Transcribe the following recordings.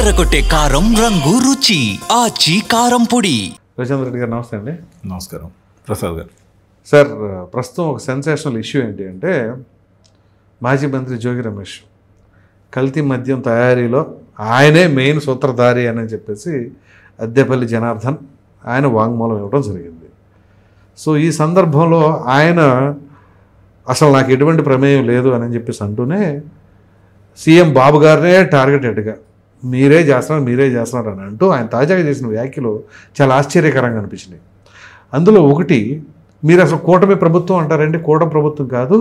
అదరగొట్టే కారం రంగు రుచి ఆచి కారం పొడి. రవిచంద్ర రెడ్డి గారు నమస్తే అండి. నమస్కారం ప్రసాద్ గారు. సార్, ప్రస్తుతం ఒక సెన్సేషనల్ ఇష్యూ ఏంటి అంటే మాజీ మంత్రి జోగి రమేష్ కల్తీ మద్యం తయారీలో ఆయనే మెయిన్ సూత్రధారి అని చెప్పేసి అద్దెపల్లి జనార్దన్ ఆయన వాంగ్మూలం ఇవ్వడం జరిగింది. సో ఈ సందర్భంలో ఆయన అసలు నాకు ఎటువంటి ప్రమేయం లేదు అని చెప్పేసి అంటూనే సీఎం బాబు గారినే టార్గెటెడ్గా మీరే చేస్తున్నారు అని అంటూ ఆయన తాజాగా చేసిన వ్యాఖ్యలు చాలా ఆశ్చర్యకరంగా అనిపించినాయి. అందులో ఒకటి, మీరు అసలు కూటమి ప్రభుత్వం అంటారండి, కూటమి ప్రభుత్వం కాదు,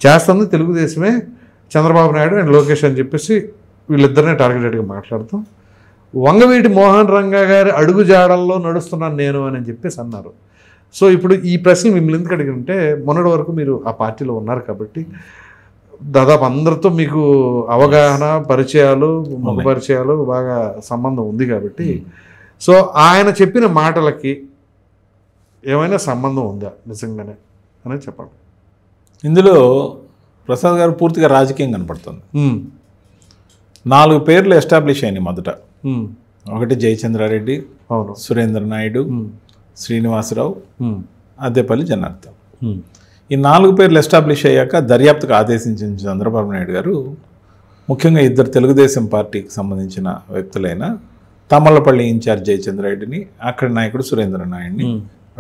చేస్తుంది తెలుగుదేశమే, చంద్రబాబు నాయుడు అండ్ లోకేష్ అని చెప్పేసి వీళ్ళిద్దరినే టార్గెటెడ్గా మాట్లాడుతాం. వంగవీటి మోహన్ రంగా గారి అడుగుజాడల్లో నడుస్తున్నాను నేను అని చెప్పేసి అన్నారు. సో ఇప్పుడు ఈ ప్రశ్న మిమ్మల్ని ఎందుకు అడిగితే, మొన్నటి వరకు మీరు ఆ పార్టీలో ఉన్నారు కాబట్టి దాదాపు అందరితో మీకు అవగాహన, పరిచయాలు, ముఖ పరిచయాలు బాగా సంబంధం ఉంది కాబట్టి, సో ఆయన చెప్పిన మాటలకి ఏమైనా సంబంధం ఉందా నిజంగానే అనేది చెప్పండి. ఇందులో ప్రసాద్ గారు పూర్తిగా రాజకీయం కనపడుతుంది. 4 పేర్లు ఎస్టాబ్లిష్ అయినాయి మొదట. ఒకటి జయచంద్రారెడ్డి, అవును, సురేంద్ర నాయుడు, శ్రీనివాసరావు, అద్దెపల్లి జనార్దన్. ఈ 4 పేర్లు ఎస్టాబ్లిష్ అయ్యాక దర్యాప్తుకు ఆదేశించిన చంద్రబాబు నాయుడు గారు ముఖ్యంగా 2 తెలుగుదేశం పార్టీకి సంబంధించిన వ్యక్తులైన తమ్మలపల్లి ఇన్ఛార్జ్ జయచంద్రారెడ్డిని, అక్కడి నాయకుడు సురేంద్ర నాయుడిని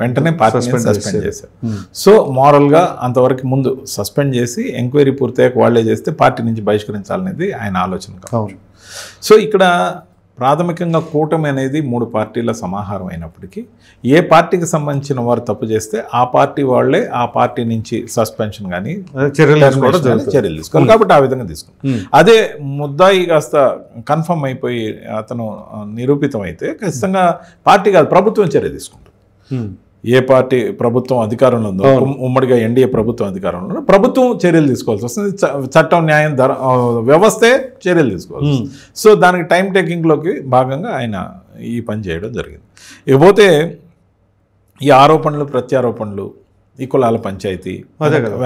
వెంటనే పార్టీని సస్పెండ్ చేశారు. సో మారల్గా అంతవరకు ముందు సస్పెండ్ చేసి ఎంక్వైరీ పూర్తయ్యాక వాళ్లే చేస్తే పార్టీ నుంచి బహిష్కరించాలనేది ఆయన ఆలోచన కావచ్చు. సో ఇక్కడ ప్రాథమికంగా కూటమి అనేది 3 పార్టీల సమాహారం అయినప్పటికీ ఏ పార్టీకి సంబంధించిన వారు తప్పు చేస్తే ఆ పార్టీ వాళ్లే ఆ పార్టీ నుంచి సస్పెన్షన్ కానీ చర్యలు తీసుకోవాలి. కాబట్టి ఆ విధంగా తీసుకున్నాం. అదే ముద్దాయి కాస్త కన్ఫర్మ్ అయిపోయి అతను నిరూపితం అయితే ఖచ్చితంగా పార్టీ కాదు, ప్రభుత్వం చర్య తీసుకుంటుంది. ఏ పార్టీ ప్రభుత్వం అధికారంలో ఉందో, ఉమ్మడిగా ఎన్డీఏ ప్రభుత్వం అధికారంలో ఉందో ప్రభుత్వం చర్యలు తీసుకోవాల్సి వస్తుంది. చట్టం, న్యాయం, వ్యవస్థే చర్యలు తీసుకోవాల్సి వస్తుంది. సో దానికి టైం టేకింగ్లోకి భాగంగా ఆయన ఈ పని చేయడం జరిగింది. ఇకపోతే ఈ ఆరోపణలు, ప్రత్యారోపణలు, ఈ కులాల పంచాయతీ,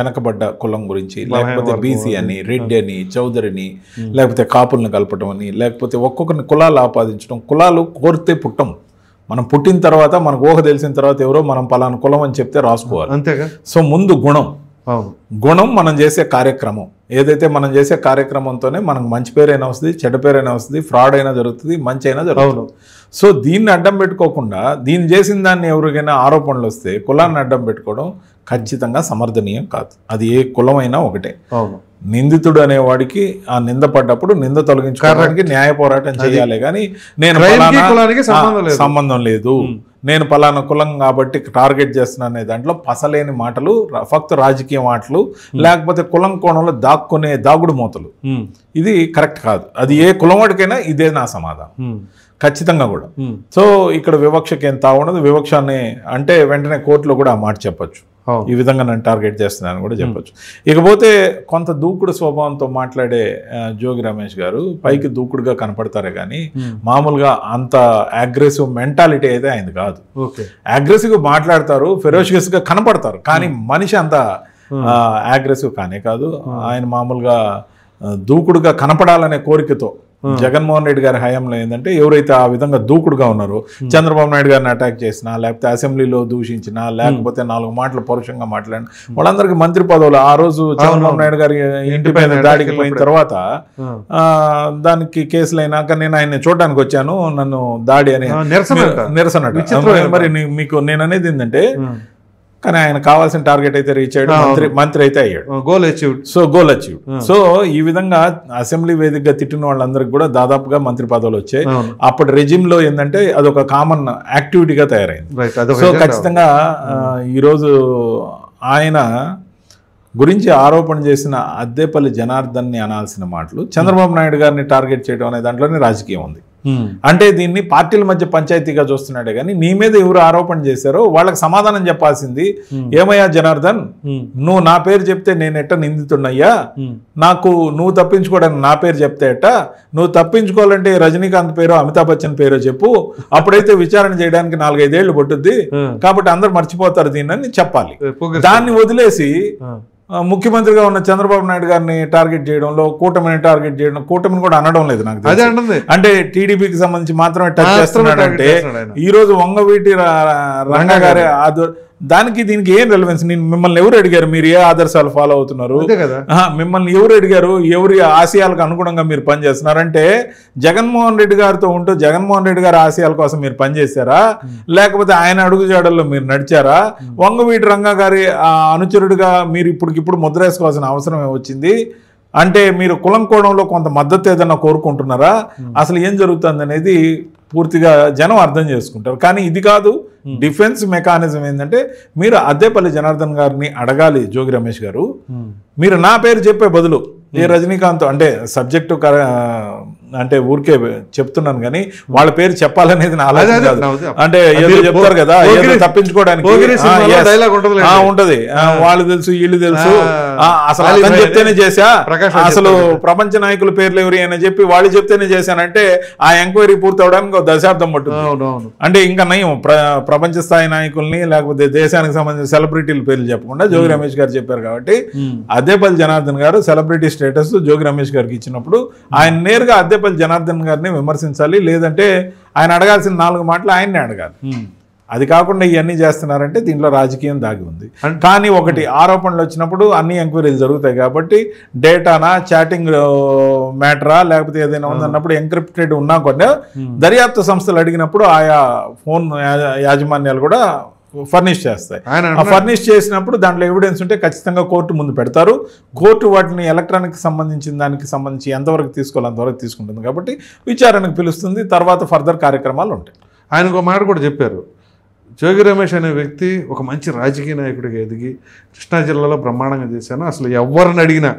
వెనకబడ్డ కులం గురించి, లేకపోతే బీసీ అని, రెడ్డి అని, చౌదరిని, లేకపోతే కాపులను కలపటం అని, లేకపోతే ఒక్కొక్కరిని కులాలు ఆపాదించడం. కులాలు కోరితే పుట్టం. మనం పుట్టిన తర్వాత మనకు ఊహ తెలిసిన తర్వాత ఎవరో మనం పలానా కులం అని చెప్తే రాసుకోవాలి, అంతేగా. సో ముందు గుణం మనం చేసే కార్యక్రమం, ఏదైతే మనం చేసే కార్యక్రమంతోనే మనకు మంచి పేరైనా వస్తుంది, చెడ్డ పేరైనా వస్తుంది, ఫ్రాడ్ అయినా జరుగుతుంది, మంచి అయినా జరుగుతుంది. సో దీన్ని అడ్డం పెట్టుకోకుండా దీన్ని చేసిన దాన్ని ఎవరికైనా ఆరోపణలు వస్తే కులాన్ని అడ్డం పెట్టుకోవడం ఖచ్చితంగా సమర్థనీయం కాదు. అది ఏ కులమైనా ఒకటే. నిందితుడు అనేవాడికి ఆ నింద పడ్డప్పుడు నింద తొలగించుకోవడానికి న్యాయ పోరాటం చేయాలి. కానీ నేను సంబంధం లేదు, నేను పలానా కులం కాబట్టి టార్గెట్ చేస్తున్నా అనే దాంట్లో పసలేని మాటలు, ఫక్త్ రాజకీయ మాటలు, లేకపోతే కులం కోణంలో దాక్కునే దాగుడు మూతలు, ఇది కరెక్ట్ కాదు. అది ఏ కులం వాడికైనా ఇదే నా సమాధానం ఖచ్చితంగా కూడా. సో ఇక్కడ వివక్షకి ఏం తాగుండదు. వివక్షని అంటే వెంటనే కోర్టులో కూడా ఆ మాట చెప్పచ్చు, ఈ విధంగా నన్ను టార్గెట్ చేస్తున్నానని కూడా చెప్పచ్చు. ఇకపోతే కొంత దూకుడు స్వభావంతో మాట్లాడే జోగి రమేష్ గారు పైకి దూకుడుగా కనపడతారే కానీ మామూలుగా అంత అగ్రెసివ్ మెంటాలిటీ అయితే ఆయనది కాదు. అగ్రెసివ్గా మాట్లాడతారు, ఫెరోషియస్గా కనపడతారు, కానీ మనిషి అంత అగ్రెసివ్ కానే కాదు. ఆయన మామూలుగా దూకుడుగా కనపడాలనే కోరికతో జగన్మోహన్ రెడ్డి గారి హయాంలో ఏంటంటే ఎవరైతే ఆ విధంగా దూకుడుగా ఉన్నారో, చంద్రబాబు నాయుడు గారిని అటాక్ చేసినా, లేకపోతే అసెంబ్లీలో దూషించినా, లేకపోతే 4 మాటలు పరుషంగా మాట్లాడిన వాళ్ళందరికీ మంత్రి పదవులు. ఆ రోజు చంద్రబాబు నాయుడు గారి ఇంటిపైన దాడికి పోయిన తర్వాత దానికి కేసులు అయినాక నేను ఆయన్ని చూడడానికి వచ్చాను, నన్ను దాడి అని నిరసన. మరి మీకు నేను అనేది ఏంటంటే, కానీ ఆయన కావాల్సిన టార్గెట్ అయితే రీచ్ అయ్యాడు, మంత్రి అయితే అయ్యాడు, గోల్ అచీవ్డ్. సో ఈ విధంగా అసెంబ్లీ వేదికగా తిట్టిన వాళ్ళందరికీ కూడా దాదాపుగా మంత్రి పదవులు వచ్చాయి. అప్పటి రెజిమ్ లో ఏంటంటే అదొక కామన్ యాక్టివిటీగా తయారైంది. సో ఖచ్చితంగా ఈరోజు ఆయన గురించి ఆరోపణ చేసిన అద్దెపల్లి జనార్దన్ని అనాల్సిన మాటలు చంద్రబాబు నాయుడు గారిని టార్గెట్ చేయడం అనే దాంట్లోనే రాజకీయం ఉంది. అంటే దీన్ని పార్టీల మధ్య పంచాయతీగా చూస్తున్నాడే కానీ నీ మీద ఎవరు ఆరోపణ చేశారో వాళ్ళకి సమాధానం చెప్పాల్సింది. ఏమయ్యా జనార్దన్, నువ్వు నా పేరు చెప్తే నేను ఎట్ట నిందితున్నయ్యా, నాకు నువ్వు తప్పించుకోవడానికి నా పేరు చెప్తే ఎట్ట, నువ్వు తప్పించుకోవాలంటే రజనీకాంత్ పేరు, అమితాబ్ బచ్చన్ పేరు చెప్పు, అప్పుడైతే విచారణ చేయడానికి 4-5 ఏళ్లు పట్టుద్ది, కాబట్టి అందరు మర్చిపోతారు దీన్ని చెప్పాలి. దాన్ని వదిలేసి ముఖ్యమంత్రిగా ఉన్న చంద్రబాబు నాయుడు గారిని టార్గెట్ చేయడంలో, కూటమిని టార్గెట్ చేయడం, కూటమిని కూడా అనడం లేదు నాకు తెలిసి. అంటే టీడీపీకి సంబంధించి మాత్రమే టచ్ చేస్తున్నాడంటే ఈ రోజు వంగవీటి రంగా గారి దానికి దీనికి ఏం రెలవెన్స్? నేను మిమ్మల్ని ఎవరు అడిగారు మీరు ఏ ఆదర్శాలు ఫాలో అవుతున్నారు? మిమ్మల్ని ఎవరు అడిగారు ఎవరి ఆశయాలకు అనుగుణంగా మీరు పనిచేస్తున్నారంటే జగన్మోహన్ రెడ్డి గారితో ఉంటూ జగన్మోహన్ రెడ్డి గారి ఆశయాల కోసం మీరు పనిచేశారా, లేకపోతే ఆయన అడుగుజాడల్లో మీరు నడిచారా? వంగవీటి రంగా గారి అనుచరుడిగా మీరు ఇప్పటికిప్పుడు ముద్ర వేసుకోవాల్సిన అవసరం వచ్చింది అంటే మీరు కులం కోణంలో కొంత మద్దతు ఏదన్నా కోరుకుంటున్నారా? అసలు ఏం జరుగుతుంది అనేది పూర్తిగా జనం అర్థం చేసుకుంటారు. కానీ ఇది కాదు, డిఫెన్స్ మెకానిజం ఏంటంటే మీరు అద్దేపల్లి జనార్దన్ గారిని అడగాలి. జోగి రమేష్ గారు, మీరు నా పేరు చెప్పే బదులు ఏ రజనీకాంత్ అంటే సబ్జెక్టు అంటే ఊరికే చెప్తున్నాను కానీ వాళ్ళ పేరు చెప్పాలనేది నా ఆలోచన కాదు. అంటే ఏదో చెప్తారు కదా, ఏదో తప్పించుకోవడానికి ఉంటది. వాళ్ళు తెలుసు వీళ్ళు తెలుసు, అసలు అతను చెప్తేనే చేశా, అసలు ప్రపంచ నాయకుల పేర్లు ఎవరి అని చెప్పి వాళ్ళు చెప్తేనే చేశానంటే ఆ ఎంక్వైరీ పూర్తి అవడానికి దశాబ్దం పట్టింది. అంటే ఇంకా నయం ప్రపంచ స్థాయి నాయకుల్ని లేకపోతే దేశానికి సంబంధించిన సెలబ్రిటీల పేర్లు చెప్పకుండా జోగి రమేష్ గారు చెప్పారు కాబట్టి అద్దేపల్లి జనార్దన్ గారు సెలబ్రిటీ స్టేటస్ జోగి రమేష్ గారికి ఇచ్చినప్పుడు ఆయన నేరుగా అద్దేపల్లి జనార్దన్ గారిని విమర్శించాలి. లేదంటే ఆయన అడగాల్సిన 4 మాటలు ఆయన్నే అడగాలి. అది కాకుండా ఇవన్నీ చేస్తున్నారంటే దీంట్లో రాజకీయం దాగి ఉంది. కానీ ఒకటి ఆరోపణలు వచ్చినప్పుడు అన్ని ఎంక్వైరీలు జరుగుతాయి కాబట్టి డేటానా చాటింగ్ మ్యాటరా లేకపోతే ఏదైనా ఉందన్నప్పుడు ఎంక్రిప్టెడ్ ఉన్నా కూడా దర్యాప్తు సంస్థలు అడిగినప్పుడు ఆయా ఫోన్ యాజమాన్యాలు కూడా ఫర్నిష్ చేస్తాయి. ఫర్నిష్ చేసినప్పుడు దాంట్లో ఎవిడెన్స్ ఉంటే ఖచ్చితంగా కోర్టు ముందు పెడతారు. కోర్టు వాటిని ఎలక్ట్రానిక్ సంబంధించిన దానికి సంబంధించి ఎంతవరకు తీసుకోవాలి అంతవరకు తీసుకుంటుంది కాబట్టి విచారణకు పిలుస్తుంది. తర్వాత ఫర్దర్ కార్యక్రమాలు ఉంటాయి. ఆయన ఒక మాట కూడా చెప్పారు, జోగి రమేష్ అనే వ్యక్తి ఒక మంచి రాజకీయ నాయకుడిగా ఎదిగి కృష్ణా జిల్లాలో బ్రహ్మాండంగా చేశాను, అసలు ఎవరిని అడిగినా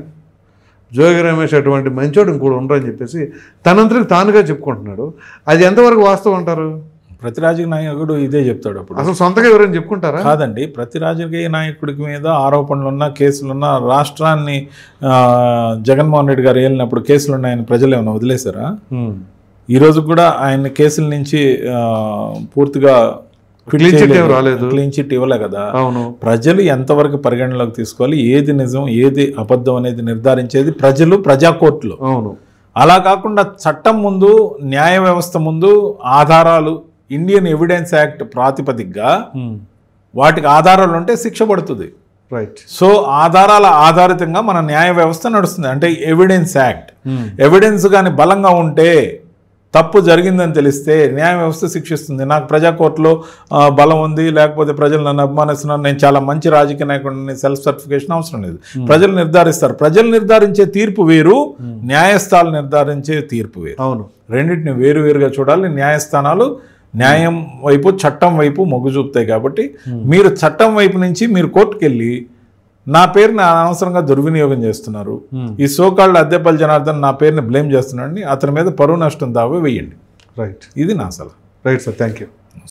జోగి రమేష్ అటువంటి మంచోడు ఇంకోటి ఉండరని చెప్పేసి తనంతరికి తానుగా చెప్పుకుంటున్నాడు. అది ఎంతవరకు వాస్తవం అంటారు? ప్రతి రాజకీయ నాయకుడు ఇదే చెప్తాడు. అప్పుడు అసలు సొంతగా ఎవరైనా చెప్పుకుంటారా? కాదండి, ప్రతి రాజకీయ నాయకుడికి మీద ఆరోపణలున్నా కేసులున్నా రాష్ట్రాన్ని జగన్మోహన్ రెడ్డి గారు వెళ్ళినప్పుడు కేసులున్నాయని ప్రజలు ఏమైనా వదిలేశారా? ఈరోజు కూడా ఆయన కేసుల నుంచి పూర్తిగా క్లీన్ చిట్ ఇవ్వలే కదా. ప్రజలు ఎంతవరకు పరిగణలోకి తీసుకోవాలి, ఏది నిజం ఏది అబద్ధం అనేది నిర్ధారించేది ప్రజలు, ప్రజా కోర్టులు. అలా కాకుండా చట్టం ముందు న్యాయ వ్యవస్థ ముందు ఆధారాలు ఇండియన్ ఎవిడెన్స్ యాక్ట్ ప్రాతిపదికగా వాటికి ఆధారాలు ఉంటే శిక్ష పడుతుంది. రైట్. సో ఆధారాల ఆధారితంగా మన న్యాయ వ్యవస్థ నడుస్తుంది. అంటే ఎవిడెన్స్ యాక్ట్, ఎవిడెన్స్ కానీ బలంగా ఉంటే తప్పు జరిగిందని తెలిస్తే న్యాయ వ్యవస్థ శిక్షిస్తుంది. నాకు ప్రజా కోర్టులో బలం ఉంది, లేకపోతే ప్రజలు నన్ను అభిమానిస్తున్నారు, నేను చాలా మంచి రాజకీయ నాయకుడిని, సెల్ఫ్ సర్టిఫికేషన్ అవసరం లేదు. ప్రజలు నిర్ధారిస్తారు. ప్రజలు నిర్ధారించే తీర్పు వేరు, న్యాయస్థానాలు నిర్ధారించే తీర్పు వేరు. అవును, రెండింటిని వేరువేరుగా చూడాలి. న్యాయస్థానాలు న్యాయం వైపు చట్టం వైపు మొగ్గు చూపుతాయి కాబట్టి మీరు చట్టం వైపు నుంచి మీరు కోర్టుకు వెళ్ళి నా పేరుని అనవసరంగా దుర్వినియోగం చేస్తున్నారు, ఈ సోకాల్డ్ అద్దేపల్లి జనార్దన్ నా పేరుని బ్లేమ్ చేస్తున్నాడని అతని మీద పరువు నష్టం దావా వేయండి. రైట్, ఇది నా సలహా. Right sir, thank you.